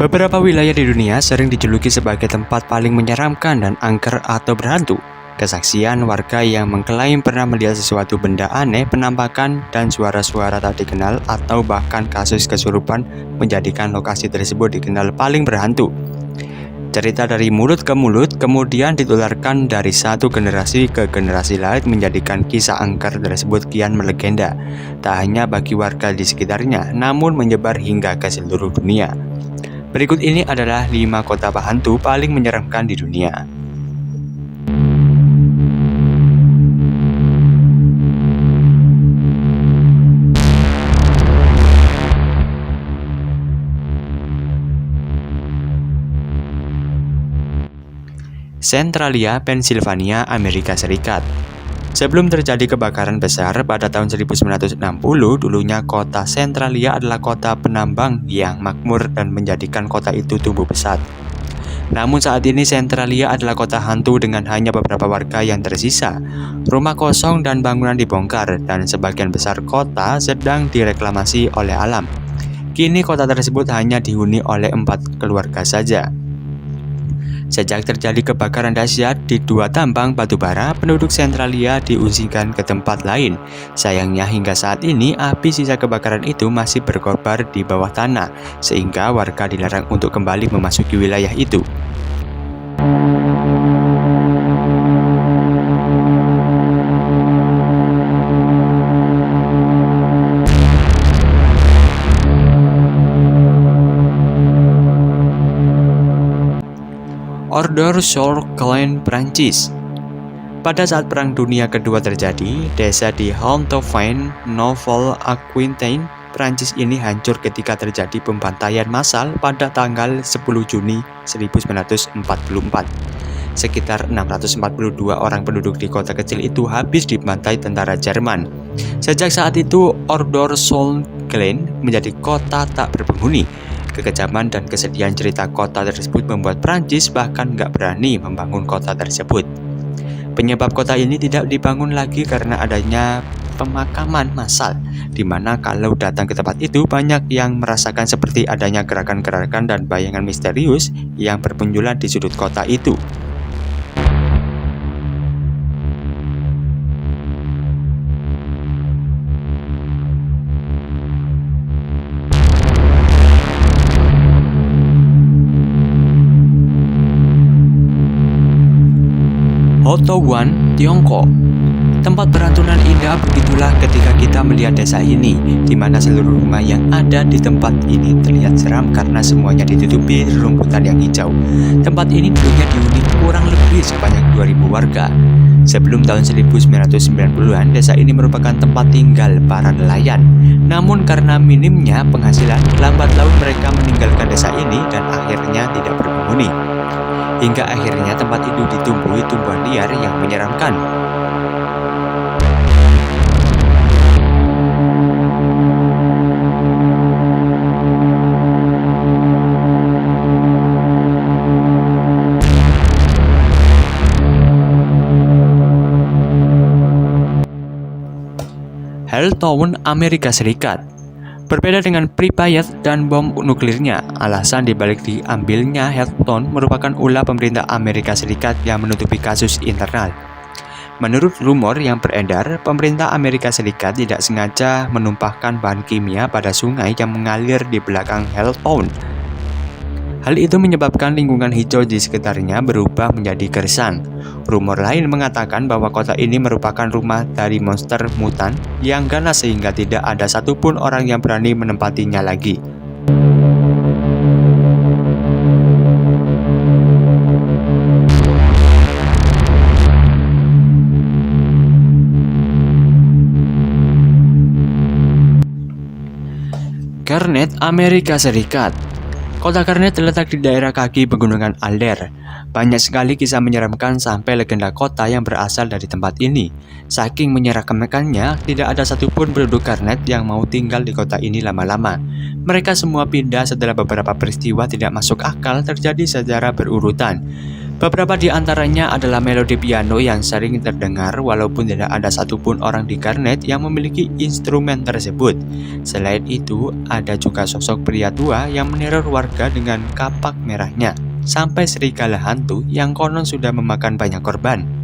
Beberapa wilayah di dunia sering dijuluki sebagai tempat paling menyeramkan dan angker atau berhantu. Kesaksian warga yang mengklaim pernah melihat sesuatu benda aneh, penampakan, dan suara-suara tak dikenal atau bahkan kasus kesurupan menjadikan lokasi tersebut dikenal paling berhantu. Cerita dari mulut ke mulut kemudian ditularkan dari satu generasi ke generasi lain menjadikan kisah angker tersebut kian melegenda. Tak hanya bagi warga di sekitarnya, namun menyebar hingga ke seluruh dunia. Berikut ini adalah 5 kota hantu paling menyeramkan di dunia. Centralia, Pennsylvania, Amerika Serikat. Sebelum terjadi kebakaran besar pada tahun 1960, dulunya kota Centralia adalah kota penambang yang makmur dan menjadikan kota itu tumbuh pesat. Namun saat ini Centralia adalah kota hantu dengan hanya beberapa warga yang tersisa. Rumah kosong dan bangunan dibongkar dan sebagian besar kota sedang direklamasi oleh alam. Kini kota tersebut hanya dihuni oleh 4 keluarga saja. Sejak terjadi kebakaran dahsyat di 2 tambang batubara, penduduk Centralia diungsikan ke tempat lain. Sayangnya hingga saat ini api sisa kebakaran itu masih berkobar di bawah tanah, sehingga warga dilarang untuk kembali memasuki wilayah itu. Ordre sur Glane, Prancis. Pada saat Perang Dunia Kedua terjadi, desa di Hauteville, Nouvelle-Aquitaine, Prancis ini hancur ketika terjadi pembantaian massal pada tanggal 10 Juni 1944. Sekitar 642 orang penduduk di kota kecil itu habis dibantai tentara Jerman. Sejak saat itu, Ordre sur Glane menjadi kota tak berpenghuni. Kekejaman dan kesedihan cerita kota tersebut membuat Prancis bahkan nggak berani membangun kota tersebut. Penyebab kota ini tidak dibangun lagi karena adanya pemakaman massal, di mana kalau datang ke tempat itu banyak yang merasakan seperti adanya gerakan-gerakan dan bayangan misterius yang bermunculan di sudut kota itu. Hotouwan, Tiongkok. Tempat berantunan indah begitulah ketika kita melihat desa ini, di mana seluruh rumah yang ada di tempat ini terlihat seram karena semuanya ditutupi rumputan yang hijau. Tempat ini dulunya dihuni kurang lebih sebanyak 2.000 warga. Sebelum tahun 1990-an, desa ini merupakan tempat tinggal para nelayan. Namun karena minimnya penghasilan, lambat laun mereka meninggalkan desa ini dan akhirnya tidak berpenghuni. Hingga akhirnya tempat itu ditumbuhi tumbuhan liar yang menyeramkan. Helltown, Amerika Serikat. Berbeda dengan Pripyat dan bom nuklirnya, alasan dibalik diambilnya Helltown merupakan ulah pemerintah Amerika Serikat yang menutupi kasus internal. Menurut rumor yang beredar, pemerintah Amerika Serikat tidak sengaja menumpahkan bahan kimia pada sungai yang mengalir di belakang Helltown. Hal itu menyebabkan lingkungan hijau di sekitarnya berubah menjadi gersang. Rumor lain mengatakan bahwa kota ini merupakan rumah dari monster mutan yang ganas sehingga tidak ada satupun orang yang berani menempatinya lagi. Garnet, Amerika Serikat. Kota Garnet terletak di daerah kaki pegunungan Alder. Banyak sekali kisah menyeramkan sampai legenda kota yang berasal dari tempat ini. Saking menyeramkannya, tidak ada satupun penduduk Garnet yang mau tinggal di kota ini lama-lama. Mereka semua pindah setelah beberapa peristiwa tidak masuk akal terjadi secara berurutan. Beberapa di antaranya adalah melodi piano yang sering terdengar walaupun tidak ada satupun orang di Garnet yang memiliki instrumen tersebut. Selain itu, ada juga sosok pria tua yang meneror warga dengan kapak merahnya, sampai serigala hantu yang konon sudah memakan banyak korban.